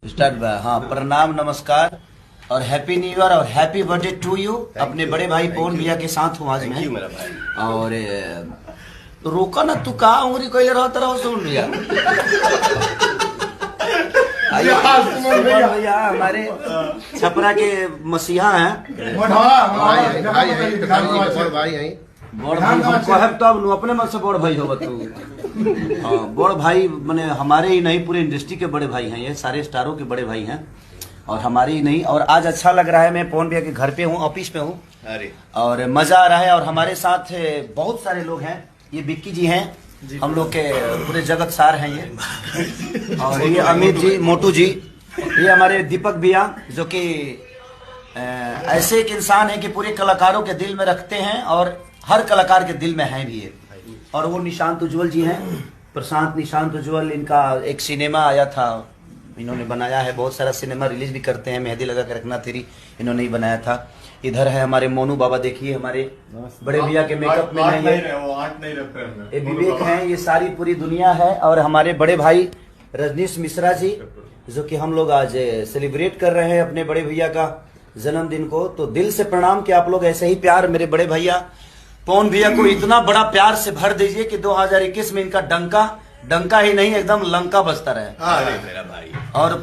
Start by. हाँ, प्रणाम, नमस्कार और हैप्पी न्यू ईयर और हैप्पी बर्थडे टू यू। अपने बड़े भाई पवन भैया के साथ हूँ आज मैं। मेरा भाई और रोका ना, तू कहा उंगली कोई रहता रहो सुन भैया। सुमन भैया हमारे छपरा के मसीहा हैं। बड़ भाई हमको है तब नु अपने मन से बड़ भाई हो तू। हाँ, बड़ भाई माने हमारे ही नहीं पूरे इंडस्ट्री के बड़े भाई हैं, ये सारे स्टारों के बड़े भाई हैं और हमारे ही नहीं। और आज अच्छा लग रहा है, मैं पवन भैया के घर पे हूँ, ऑफिस पे हूँ और मजा आ रहा है। और हमारे साथ बहुत सारे लोग हैं, ये बिक्की जी हैं, हम लोग के पूरे जगत सार हैं ये। और ये अमित जी, मोटू जी, ये हमारे दीपक भैया जो कि ऐसे एक इंसान है कि पूरे कलाकारों के दिल में रखते हैं और हर कलाकार के दिल में हैं भी ये। और वो निशांत उज्ज्वल जी हैं, प्रशांत निशांत उज्ज्वल। इनका एक सिनेमा आया था, इन्होंने बनाया है, बहुत सारा सिनेमा रिलीज भी करते हैं। मेहंदी लगा के रखना तेरी इन्होंने ही बनाया था। इधर है हमारे मोनू बाबा, देखिए हमारे बड़े भैया के मेकअप में है ये विवेक हैं, ये सारी पूरी दुनिया है। और हमारे बड़े भाई रजनीश मिश्रा जी, जो कि हम लोग आज सेलिब्रेट कर रहे हैं अपने बड़े भैया का जन्मदिन को। तो दिल से प्रणाम कि आप लोग ऐसे ही प्यार मेरे बड़े भैया पवन भैया को इतना बड़ा प्यार से भर दीजिए कि 2021 में इनका डंका ही नहीं एकदम लंका बजता रहे। मेरा भाई। और